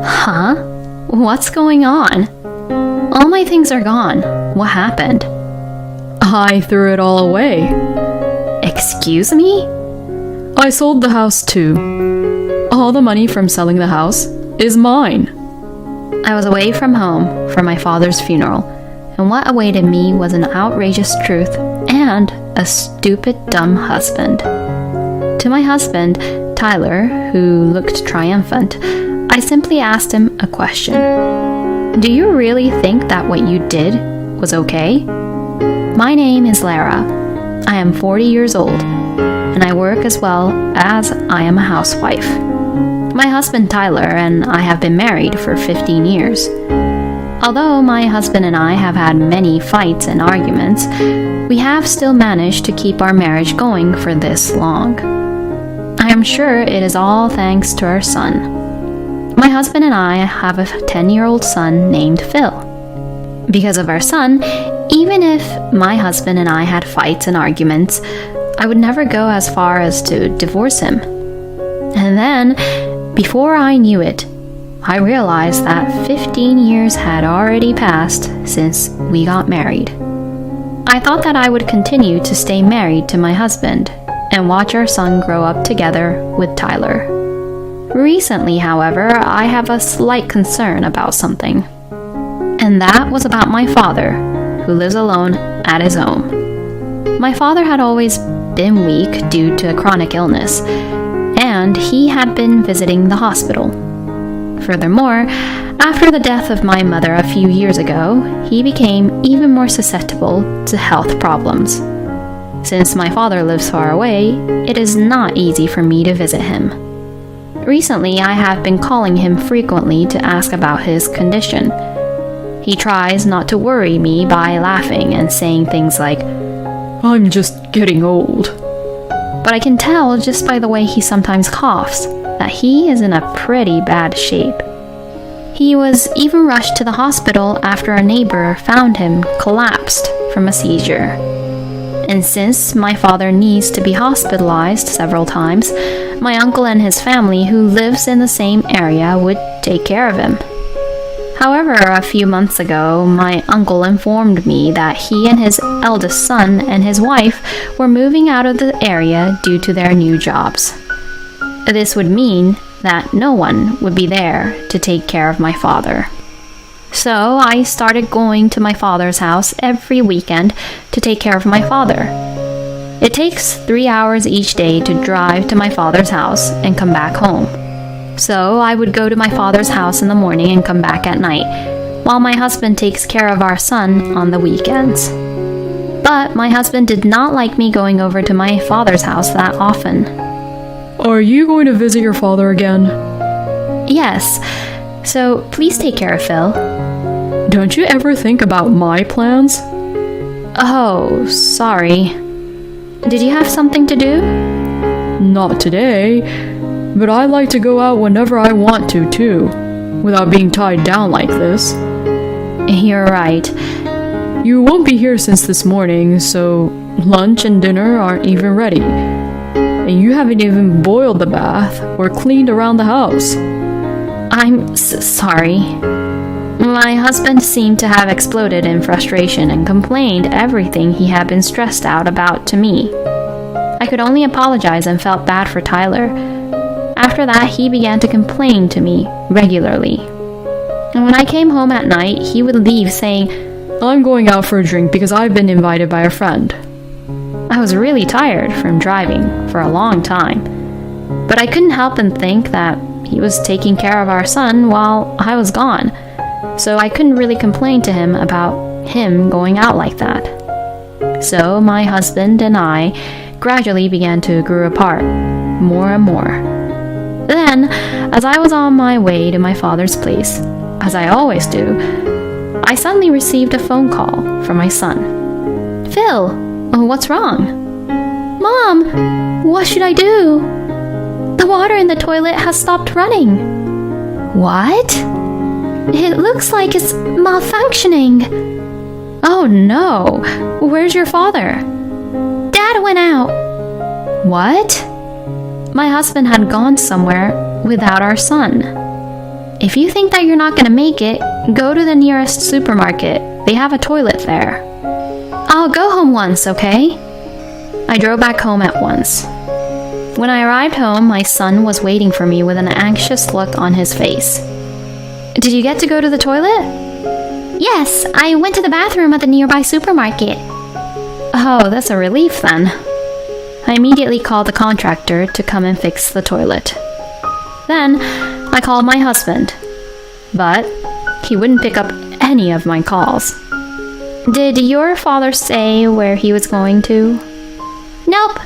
Huh? What's going on? All my things are gone. What happened? I threw it all away. Excuse me? I sold the house too. All the money from selling the house is mine. I was away from home for my father's funeral, and what awaited me was an outrageous truth and a stupid, dumb husband. To my husband, Tyler, who looked triumphant, I simply asked him a question. Do you really think that what you did was okay? My name is Lara. I am 40 years old, and I work as well as I am a housewife. My husband Tyler and I have been married for 15 years. Although my husband and I have had many fights and arguments, we have still managed to keep our marriage going for this long. I am sure it is all thanks to our son. My husband and I have a 10-year-old son named Phil. Because of our son, even if my husband and I had fights and arguments, I would never go as far as to divorce him. And then, before I knew it, I realized that 15 years had already passed since we got married. I thought that I would continue to stay married to my husband and watch our son grow up together with Tyler. Recently, however, I have a slight concern about something. And that was about my father, who lives alone at his home. My father had always been weak due to a chronic illness, and he had been visiting the hospital. Furthermore, after the death of my mother a few years ago, he became even more susceptible to health problems. Since my father lives far away, it is not easy for me to visit him. Recently, I have been calling him frequently to ask about his condition. He tries not to worry me by laughing and saying things like, "I'm just getting old." But I can tell just by the way he sometimes coughs that he is in a pretty bad shape. He was even rushed to the hospital after a neighbor found him collapsed from a seizure. And since my father needs to be hospitalized several times, my uncle and his family, who lives in the same area, would take care of him. However, a few months ago, my uncle informed me that he and his eldest son and his wife were moving out of the area due to their new jobs. This would mean that no one would be there to take care of my father. So I started going to my father's house every weekend to take care of my father. It takes 3 hours each day to drive to my father's house and come back home. So I would go to my father's house in the morning and come back at night, while my husband takes care of our son on the weekends. But my husband did not like me going over to my father's house that often. Are you going to visit your father again? Yes, so please take care of Phil. Don't you ever think about my plans? Oh, sorry. Did you have something to do? Not today, but I like to go out whenever I want to, too, without being tied down like this. You're right. You won't be here since this morning, so lunch and dinner aren't even ready. And you haven't even boiled the bath or cleaned around the house. I'm sorry. My husband seemed to have exploded in frustration and complained everything he had been stressed out about to me. I could only apologize and felt bad for Tyler. After that, he began to complain to me regularly. And when I came home at night, he would leave saying, "I'm going out for a drink because I've been invited by a friend." I was really tired from driving for a long time, but I couldn't help but think that he was taking care of our son while I was gone, so I couldn't really complain to him about him going out like that. So my husband and I gradually began to grow apart, more and more. Then, as I was on my way to my father's place, as I always do, I suddenly received a phone call from my son. "Phil, what's wrong?" "Mom, what should I do? The water in the toilet has stopped running." "What?" "It looks like it's malfunctioning." "Oh no, where's your father?" "Dad went out." "What?" My husband had gone somewhere without our son. If you think that you're not gonna make it, go to the nearest supermarket. They have a toilet there. I'll go home once, okay? I drove back home at once. When I arrived home, my son was waiting for me with an anxious look on his face. Did you get to go to the toilet? Yes, I went to the bathroom at the nearby supermarket. Oh, that's a relief then. I immediately called the contractor to come and fix the toilet. Then, I called my husband, but he wouldn't pick up any of my calls. Did your father say where he was going to? Nope.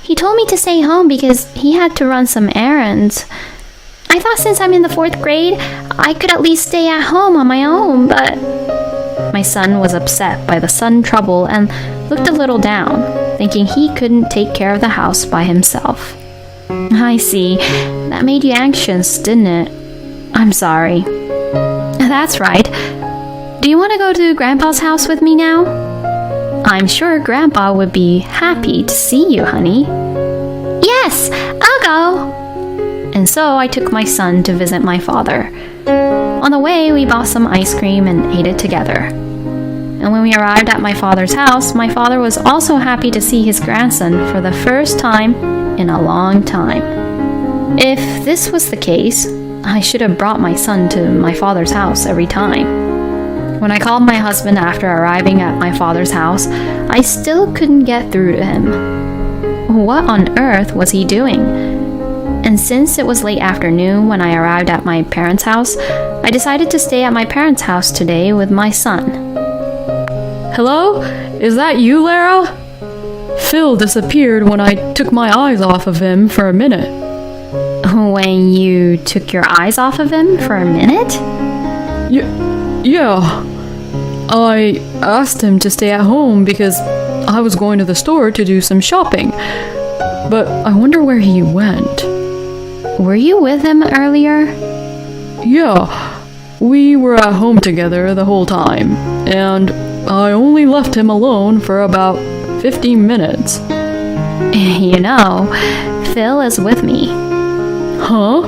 He told me to stay home because he had to run some errands. I thought since I'm in the 4th grade, I could at least stay at home on my own, but... My son was upset by the sudden trouble and looked a little down, thinking he couldn't take care of the house by himself. I see. That made you anxious, didn't it? I'm sorry. That's right. Do you want to go to Grandpa's house with me now? I'm sure Grandpa would be happy to see you, honey. Yes, I'll go. And so I took my son to visit my father. On the way, we bought some ice cream and ate it together. And when we arrived at my father's house, my father was also happy to see his grandson for the first time in a long time. If this was the case, I should have brought my son to my father's house every time. When I called my husband after arriving at my father's house, I still couldn't get through to him. What on earth was he doing? And since it was late afternoon when I arrived at my parents' house, I decided to stay at my parents' house today with my son. Hello? Is that you, Lara? Phil disappeared when I took my eyes off of him for a minute. When you took your eyes off of him for a minute? Yeah. I asked him to stay at home because I was going to the store to do some shopping. But I wonder where he went. Were you with him earlier? Yeah. We were at home together the whole time, and I only left him alone for about 15 minutes. You know, Phil is with me. Huh?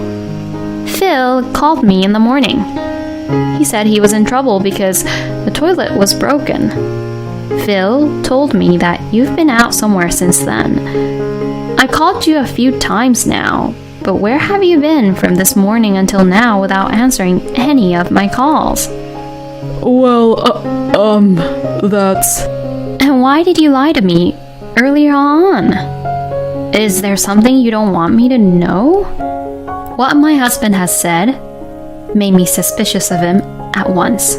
Phil called me in the morning. He said he was in trouble because the toilet was broken. Phil told me that you've been out somewhere since then. I called you a few times now, but where have you been from this morning until now without answering any of my calls? Well, that's... And why did you lie to me earlier on? Is there something you don't want me to know? What my husband has said made me suspicious of him at once.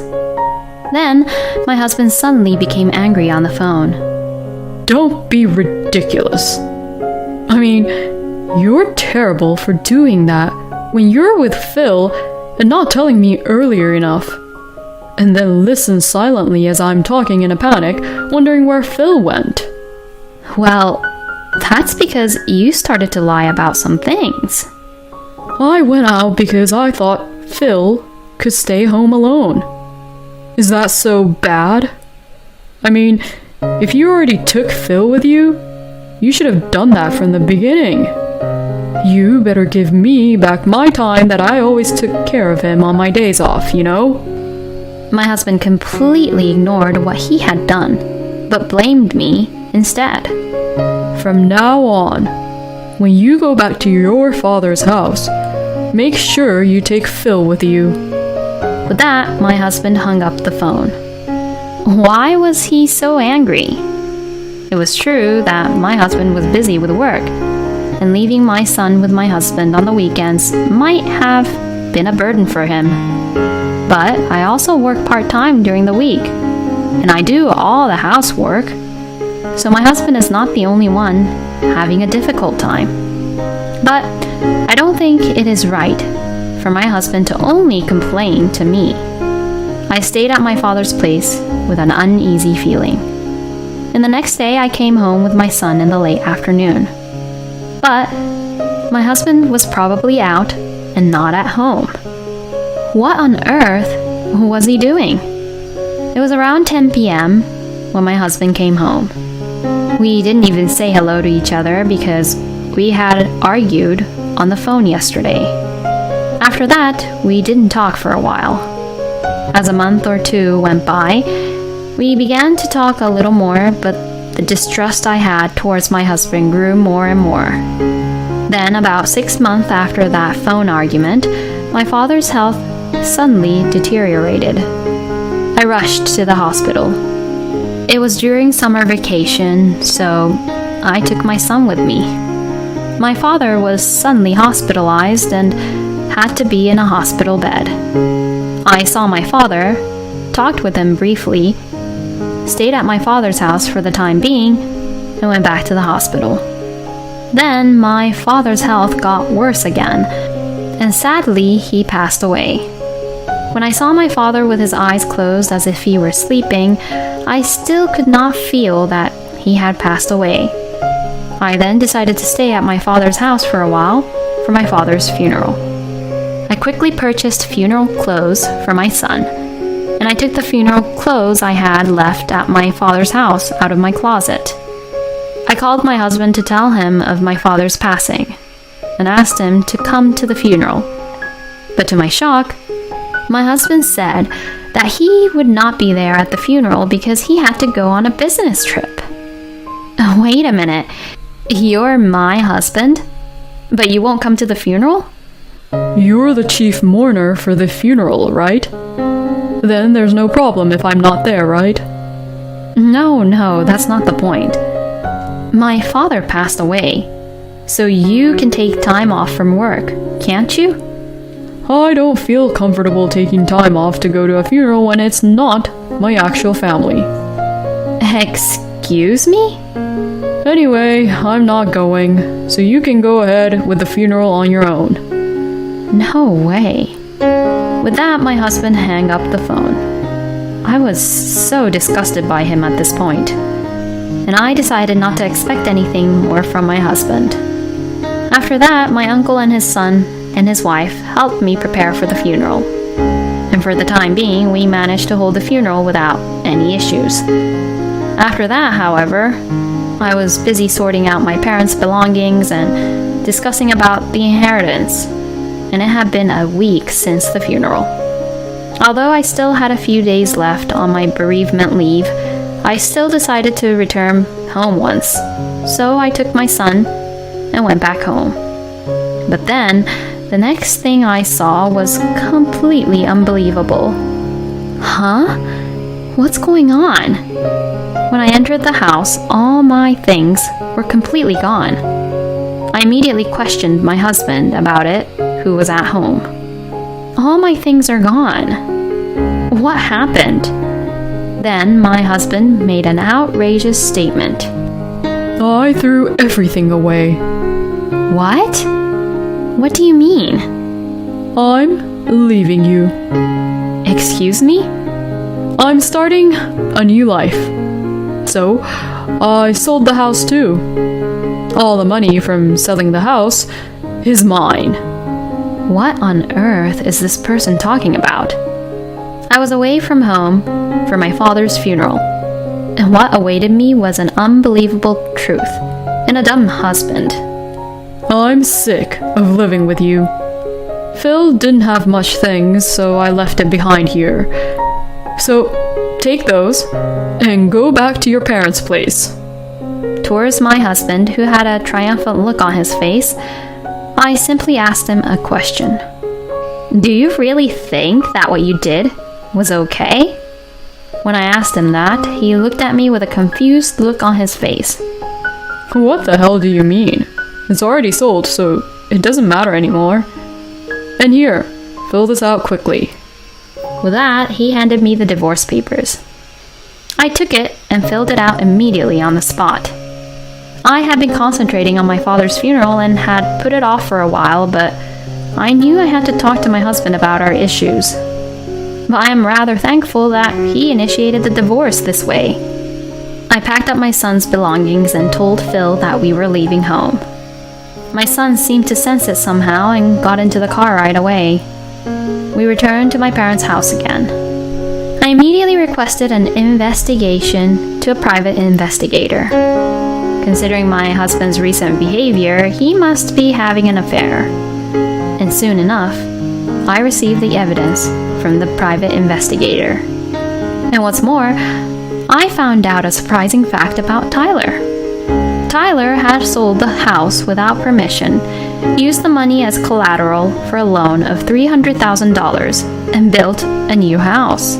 Then, my husband suddenly became angry on the phone. Don't be ridiculous. I mean, you're terrible for doing that when you're with Phil and not telling me earlier enough. And then listen silently as I'm talking in a panic, wondering where Phil went. Well, that's because you started to lie about some things. I went out because I thought Phil could stay home alone. Is that so bad? I mean, if you already took Phil with you, you should have done that from the beginning. You better give me back my time that I always took care of him on my days off, you know? My husband completely ignored what he had done, but blamed me instead. From now on, when you go back to your father's house, make sure you take Phil with you. With that, my husband hung up the phone. Why was he so angry? It was true that my husband was busy with work, and leaving my son with my husband on the weekends might have been a burden for him. But I also work part-time during the week, and I do all the housework. So my husband is not the only one having a difficult time. But I don't think it is right for my husband to only complain to me. I stayed at my father's place with an uneasy feeling. And the next day I came home with my son in the late afternoon. But my husband was probably out and not at home. What on earth was he doing? It was around 10 p.m. when my husband came home. We didn't even say hello to each other because we had argued on the phone yesterday. After After that, we didn't talk for a while. As a month or two went by, we began to talk a little more, but the distrust I had towards my husband grew more and more. Then, about 6 months after that phone argument, my father's health suddenly deteriorated. I rushed to the hospital. It was during summer vacation, so I took my son with me. My father was suddenly hospitalized and had to be in a hospital bed. I saw my father, talked with him briefly, stayed at my father's house for the time being, and went back to the hospital. Then my father's health got worse again, and sadly he passed away. When I saw my father with his eyes closed as if he were sleeping, I still could not feel that he had passed away. I then decided to stay at my father's house for a while for my father's funeral. I quickly purchased funeral clothes for my son, and I took the funeral clothes I had left at my father's house out of my closet. I called my husband to tell him of my father's passing, and asked him to come to the funeral. But to my shock, my husband said that he would not be there at the funeral because he had to go on a business trip. Wait a minute, you're my husband, but you won't come to the funeral? You're the chief mourner for the funeral, right? Then there's no problem if I'm not there, right? No, that's not the point. My father passed away, so you can take time off from work, can't you? I don't feel comfortable taking time off to go to a funeral when it's not my actual family. Excuse me? Anyway, I'm not going, so you can go ahead with the funeral on your own. No way. With that, my husband hung up the phone. I was so disgusted by him at this point, and I decided not to expect anything more from my husband. After that, my uncle and his son and his wife helped me prepare for the funeral, and for the time being, we managed to hold the funeral without any issues. After that, however, I was busy sorting out my parents' belongings and discussing about the inheritance, and it had been a week since the funeral. Although I still had a few days left on my bereavement leave, I still decided to return home once, so I took my son and went back home. But then, the next thing I saw was completely unbelievable. Huh? What's going on? When I entered the house, all my things were completely gone. I immediately questioned my husband about it, who was at home. All my things are gone. What happened? Then my husband made an outrageous statement. I threw everything away. What? What do you mean? I'm leaving you. Excuse me? I'm starting a new life. So, I sold the house too. All the money from selling the house is mine. What on earth is this person talking about? I was away from home for my father's funeral, and what awaited me was an unbelievable truth and a dumb husband. I'm sick of living with you. Phil didn't have much things, so I left it behind here. So, take those and go back to your parents' place. Towards my husband, who had a triumphant look on his face, I simply asked him a question. Do you really think that what you did was okay? When I asked him that, he looked at me with a confused look on his face. What the hell do you mean? It's already sold, so it doesn't matter anymore. And here, fill this out quickly. With that, he handed me the divorce papers. I took it and filled it out immediately on the spot. I had been concentrating on my father's funeral and had put it off for a while, but I knew I had to talk to my husband about our issues. But I am rather thankful that he initiated the divorce this way. I packed up my son's belongings and told Phil that we were leaving home. My son seemed to sense it somehow and got into the car right away. We returned to my parents' house again. I immediately requested an investigation to a private investigator. Considering my husband's recent behavior, he must be having an affair. And soon enough, I received the evidence from the private investigator. And what's more, I found out a surprising fact about Tyler. Tyler had sold the house without permission, used the money as collateral for a loan of $300,000, and built a new house.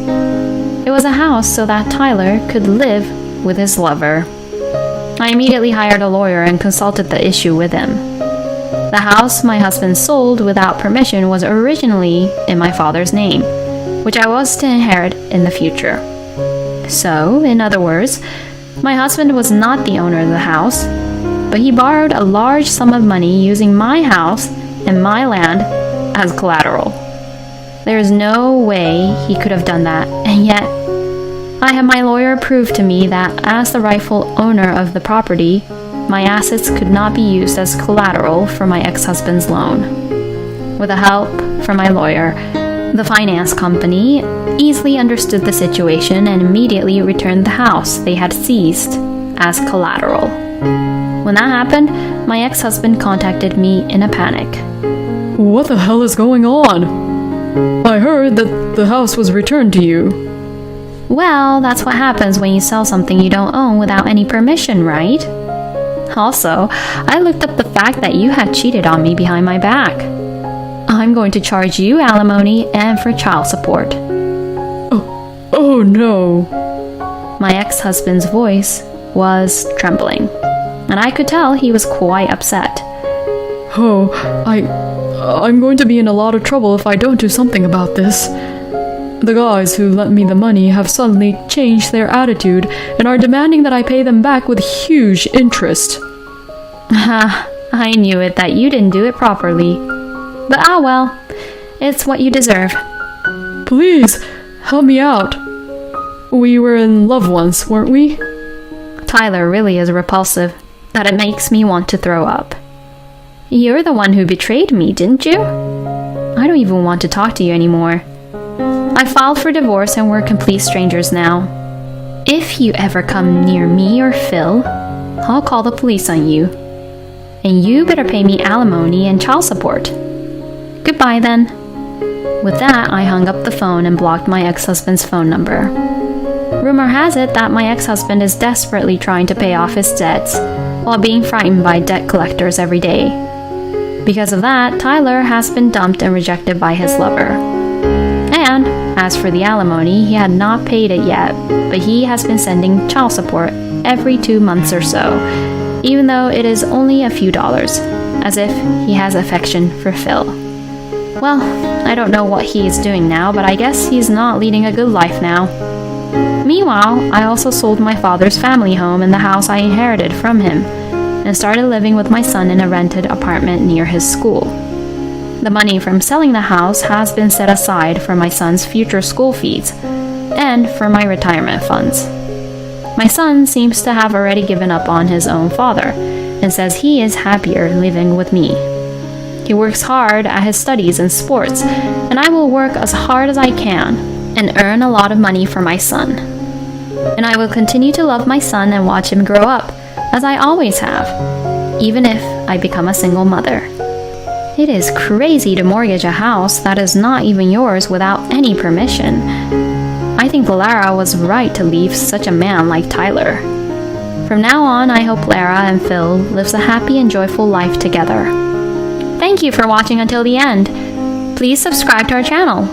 It was a house so that Tyler could live with his lover. I immediately hired a lawyer and consulted the issue with him. The house my husband sold without permission was originally in my father's name, which I was to inherit in the future. So, in other words, my husband was not the owner of the house, but he borrowed a large sum of money using my house and my land as collateral. There is no way he could have done that, and yet I had my lawyer prove to me that as the rightful owner of the property, my assets could not be used as collateral for my ex-husband's loan. With the help from my lawyer, the finance company easily understood the situation and immediately returned the house they had seized as collateral. When that happened, my ex-husband contacted me in a panic. What the hell is going on? I heard that the house was returned to you. Well, that's what happens when you sell something you don't own without any permission, right? Also, I looked up the fact that you had cheated on me behind my back. I'm going to charge you alimony and for child support. Oh no. My ex-husband's voice was trembling, and I could tell he was quite upset. Oh, I'm going to be in a lot of trouble if I don't do something about this. The guys who lent me the money have suddenly changed their attitude and are demanding that I pay them back with huge interest. I knew it that you didn't do it properly. But well, it's what you deserve. Please, help me out. We were in love once, weren't we? Tyler really is repulsive, that it makes me want to throw up. You're the one who betrayed me, didn't you? I don't even want to talk to you anymore. I filed for divorce and we're complete strangers now. If you ever come near me or Phil, I'll call the police on you. And you better pay me alimony and child support. Goodbye then. With that, I hung up the phone and blocked my ex-husband's phone number. Rumor has it that my ex-husband is desperately trying to pay off his debts while being frightened by debt collectors every day. Because of that, Tyler has been dumped and rejected by his lover. And as for the alimony, he had not paid it yet, but he has been sending child support every 2 months or so, even though it is only a few dollars, as if he has affection for Phil. Well, I don't know what he is doing now, but I guess he's not leading a good life now. Meanwhile, I also sold my father's family home and the house I inherited from him, and started living with my son in a rented apartment near his school. The money from selling the house has been set aside for my son's future school fees and for my retirement funds. My son seems to have already given up on his own father and says he is happier living with me. He works hard at his studies and sports, and I will work as hard as I can and earn a lot of money for my son. And I will continue to love my son and watch him grow up, as I always have, even if I become a single mother. It is crazy to mortgage a house that is not even yours without any permission. I think Lara was right to leave such a man like Tyler. From now on, I hope Lara and Phil lives a happy and joyful life together. Thank you for watching until the end. Please subscribe to our channel.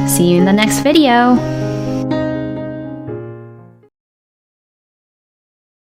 See you in the next video.